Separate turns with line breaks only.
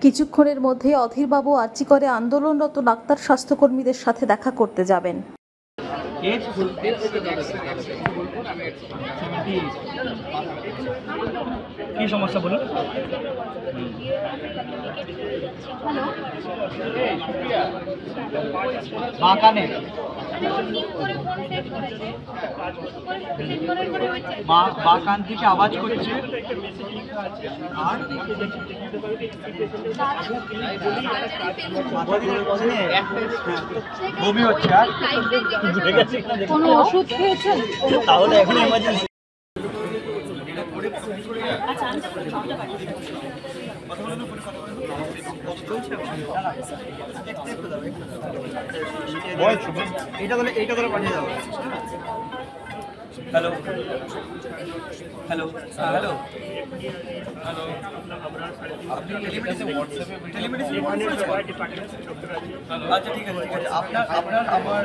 কিছুক্ষণের মধ্যে অধীরবাবু আর্চিকরে আন্দোলনরত ডাক্তার স্বাস্থ্যকর্মীদের সাথে দেখা করতে যাবেন।
কি সমস্যা বলুন? মা কান থেকে আওয়াজ করছে আর বমি হচ্ছে। আর
কোনো ওষুধ খেয়েছেন?
তাহলে এখন এমার্জেন্সি। এইটা ধরে পাঠিয়ে দাও। হ্যালো হ্যালো হ্যালো হ্যালো, আপনি টেলিমেডিসিন আচ্ছা ঠিক আছে আপনার আমার